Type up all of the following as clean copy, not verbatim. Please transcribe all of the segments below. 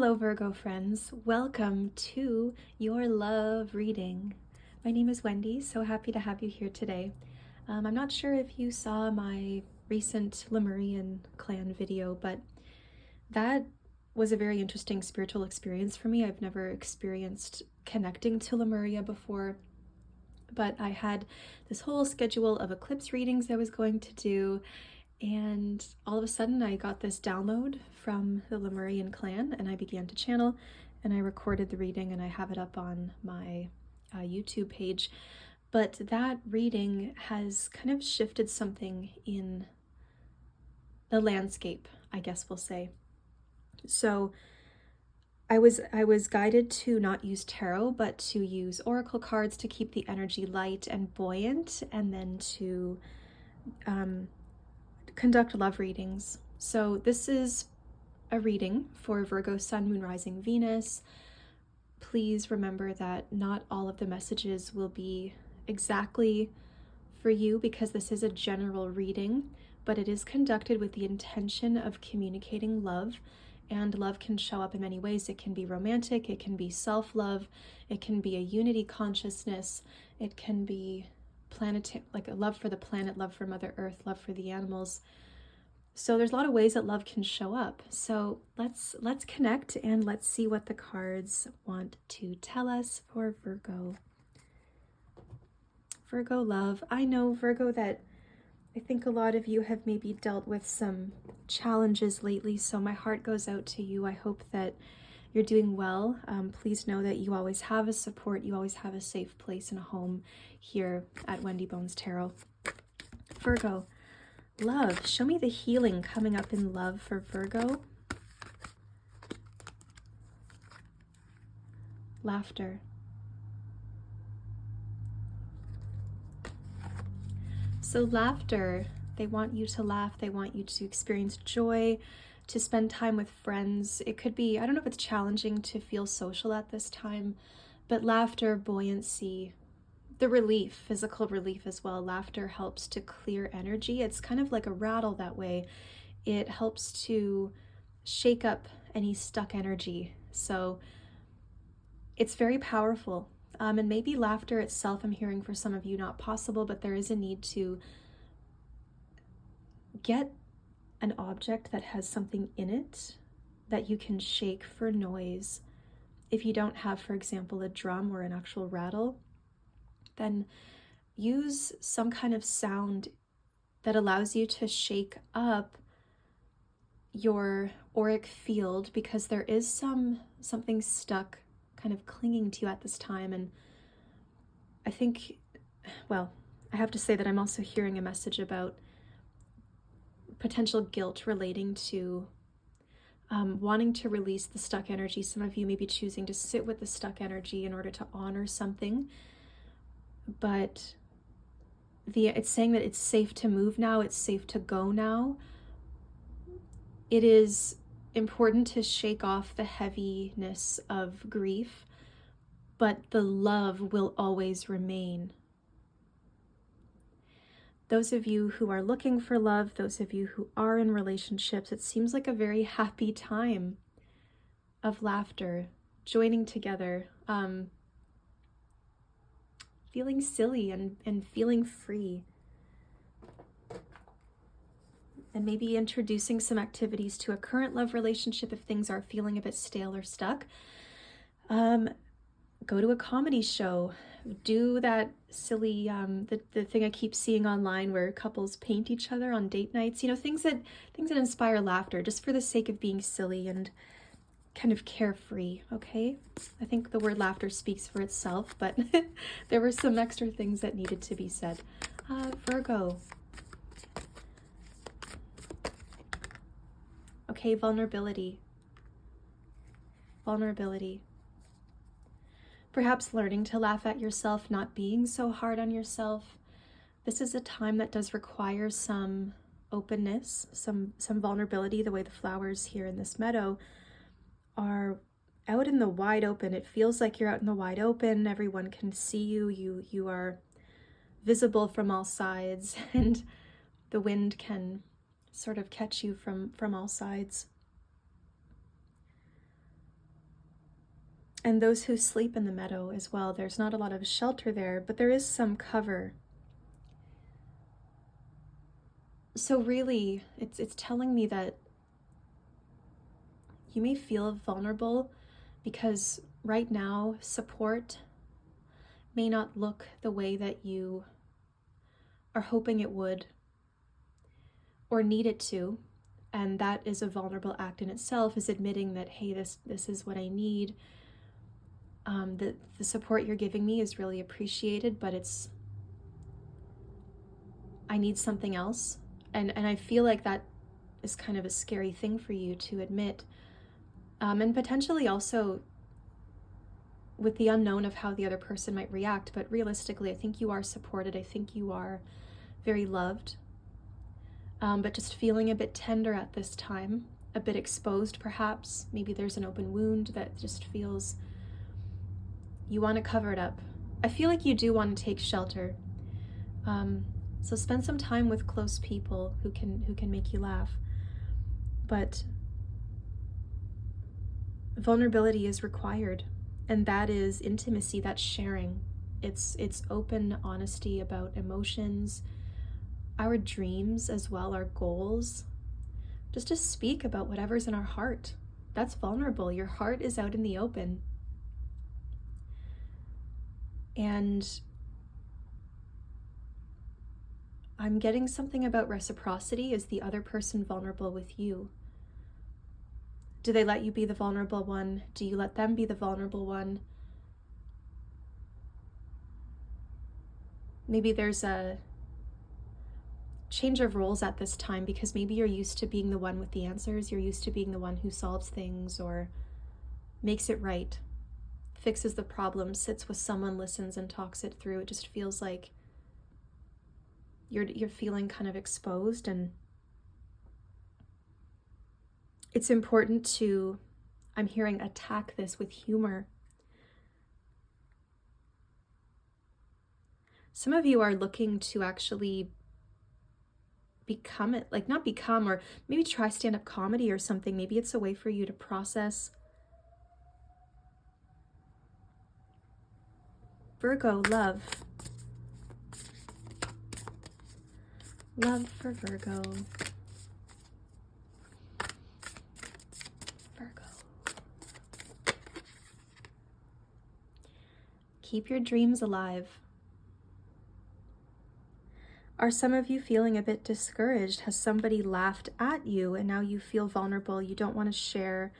Hello Virgo friends, welcome to your love reading. My name is Wendy, so happy to have you here today. I'm not sure if you saw my recent Lemurian clan video, but that was a very interesting spiritual experience for me. I've never experienced connecting to Lemuria before, but I had this whole schedule of eclipse readings I was going to do, and all of a sudden I got this download from the Lemurian clan and I began to channel, and I recorded the reading and I have it up on my YouTube page. But that reading has kind of shifted something in the landscape, I guess we'll say. So I was guided to not use tarot, but to use oracle cards to keep the energy light and buoyant, and then to conduct love readings. So this is a reading for Virgo Sun, Moon, Rising, Venus. Please remember that not all of the messages will be exactly for you, because this is a general reading, but it is conducted with the intention of communicating love, and love can show up in many ways. It can be romantic, it can be self-love, it can be a unity consciousness, it can be like a love for the planet, love for Mother Earth, love for the animals. So there's a lot of ways that love can show up. So let's connect and let's see what the cards want to tell us for Virgo. Virgo love. I know, Virgo, that I think a lot of you have maybe dealt with some challenges lately, so my heart goes out to you. I hope that you're doing well. Please know that you always have a support, you always have a safe place and a home here at Wendy Bones Tarot. Virgo, love. Show me the healing coming up in love for Virgo. Laughter. So laughter, they want you to laugh, they want you to experience joy, to spend time with friends. It could be, I don't know if it's challenging to feel social at this time, but laughter, buoyancy, the relief, physical relief as well. Laughter helps to clear energy. It's kind of like a rattle that way. It helps to shake up any stuck energy. So it's very powerful. And maybe laughter itself, I'm hearing for some of you, not possible, but there is a need to get an object that has something in it that you can shake for noise. If you don't have, for example, a drum or an actual rattle, then use some kind of sound that allows you to shake up your auric field, because there is something stuck kind of clinging to you at this time. And I think, well, I have to say that I'm also hearing a message about potential guilt relating to wanting to release the stuck energy. Some of you may be choosing to sit with the stuck energy in order to honor something, but it's saying that it's safe to move now, it's safe to go now. It is important to shake off the heaviness of grief, but the love will always remain. Those of you who are looking for love, those of you who are in relationships, it seems like a very happy time of laughter, joining together, feeling silly and feeling free. And maybe introducing some activities to a current love relationship if things are feeling a bit stale or stuck. Go to a comedy show. Do that silly, the thing I keep seeing online where couples paint each other on date nights. You know, things that inspire laughter, just for the sake of being silly and kind of carefree, okay? I think the word laughter speaks for itself, but there were some extra things that needed to be said. Virgo. Okay, vulnerability. Vulnerability. Perhaps learning to laugh at yourself, not being so hard on yourself. This is a time that does require some openness, some vulnerability, the way the flowers here in this meadow are out in the wide open. It feels like you're out in the wide open. Everyone can see you. You are visible from all sides, and the wind can sort of catch you from all sides. And those who sleep in the meadow as well. There's not a lot of shelter there, but there is some cover. So really, it's telling me that you may feel vulnerable because right now support may not look the way that you are hoping it would or need it to. And that is a vulnerable act in itself, is admitting that, hey, this is what I need. The support you're giving me is really appreciated, but I need something else. And I feel like that is kind of a scary thing for you to admit. And potentially also with the unknown of how the other person might react. But realistically, I think you are supported. I think you are very loved. But just feeling a bit tender at this time, a bit exposed perhaps. Maybe there's an open wound that just feels you want to cover it up. I feel like you do want to take shelter. So spend some time with close people who can make you laugh. But vulnerability is required, and that is intimacy, that's sharing. It's open honesty about emotions, our dreams as well, our goals. Just to speak about whatever's in our heart. That's vulnerable. Your heart is out in the open. And I'm getting something about reciprocity. Is the other person vulnerable with you? Do they let you be the vulnerable one? Do you let them be the vulnerable one? Maybe there's a change of roles at this time, because maybe you're used to being the one with the answers. You're used to being the one who solves things or makes it right, fixes the problem, sits with someone, listens and talks it through. It just feels like you're feeling kind of exposed, and it's important to, I'm hearing, attack this with humor. Some of you are looking to actually become it, like not become, or maybe try stand-up comedy or something. Maybe it's a way for you to process. Virgo, love. Love for Virgo. Virgo. Keep your dreams alive. Are some of you feeling a bit discouraged? Has somebody laughed at you and now you feel vulnerable? You don't want to share.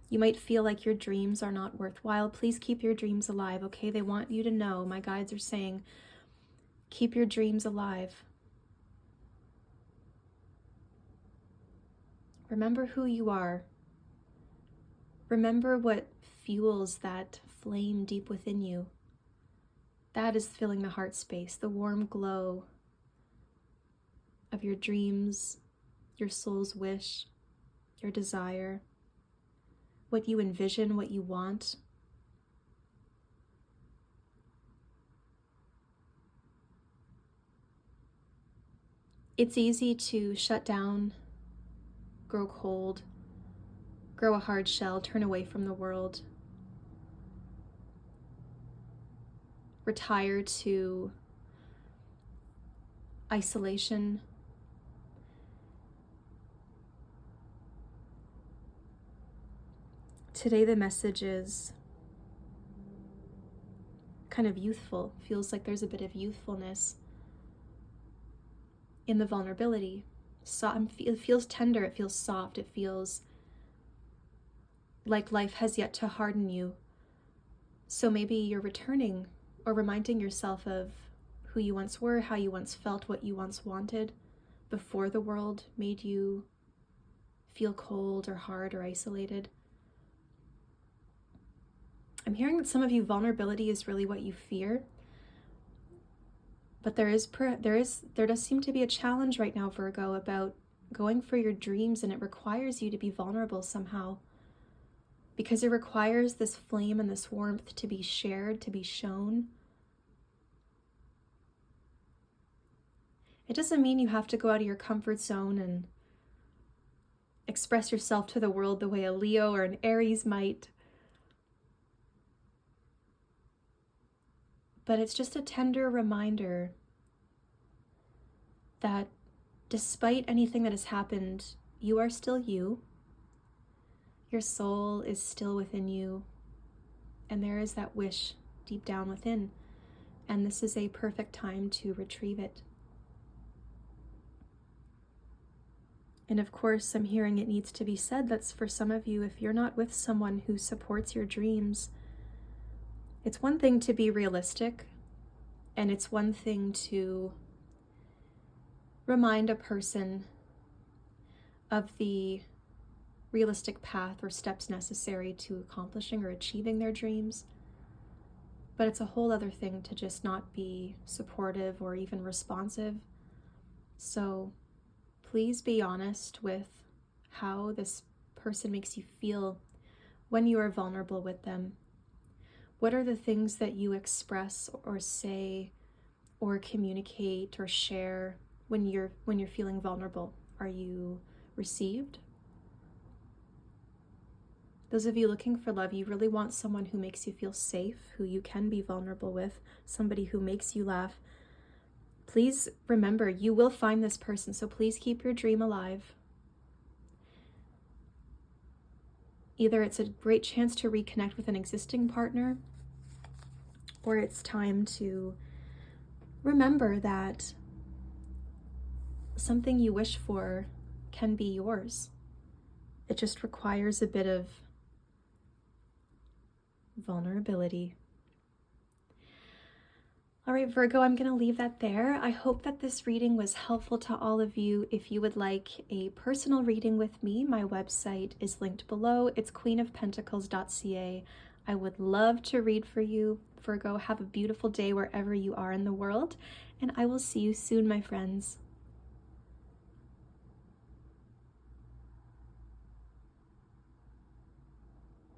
You might feel like your dreams are not worthwhile. Please keep your dreams alive, okay? They want you to know. My guides are saying, keep your dreams alive. Remember who you are. Remember what fuels that flame deep within you. That is filling the heart space, the warm glow of your dreams, your soul's wish, your desire, what you envision, what you want. It's easy to shut down, grow cold, grow a hard shell, turn away from the world, retire to isolation. Today the message is kind of youthful. Feels like there's a bit of youthfulness in the vulnerability. So it feels tender, it feels soft, it feels like life has yet to harden you. So maybe you're returning or reminding yourself of who you once were, how you once felt, what you once wanted before the world made you feel cold or hard or isolated. I'm hearing that some of you, vulnerability is really what you fear. But there does seem to be a challenge right now, Virgo, about going for your dreams, and it requires you to be vulnerable somehow. Because it requires this flame and this warmth to be shared, to be shown. It doesn't mean you have to go out of your comfort zone and express yourself to the world the way a Leo or an Aries might. But it's just a tender reminder that despite anything that has happened, you are still you. Your soul is still within you, and there is that wish deep down within, and this is a perfect time to retrieve it. And of course, I'm hearing it needs to be said that's for some of you, if you're not with someone who supports your dreams, it's one thing to be realistic, and it's one thing to remind a person of the realistic path or steps necessary to accomplishing or achieving their dreams. But it's a whole other thing to just not be supportive or even responsive. So please be honest with how this person makes you feel when you are vulnerable with them. What are the things that you express or say or communicate or share when you're feeling vulnerable? Are you received? Those of you looking for love, you really want someone who makes you feel safe, who you can be vulnerable with, somebody who makes you laugh. Please remember, you will find this person, so please keep your dream alive. Either it's a great chance to reconnect with an existing partner, or it's time to remember that something you wish for can be yours. It just requires a bit of vulnerability. All right, Virgo, I'm going to leave that there. I hope that this reading was helpful to all of you. If you would like a personal reading with me, my website is linked below. It's queenofpentacles.ca. I would love to read for you. Virgo, have a beautiful day wherever you are in the world, and I will see you soon, my friends.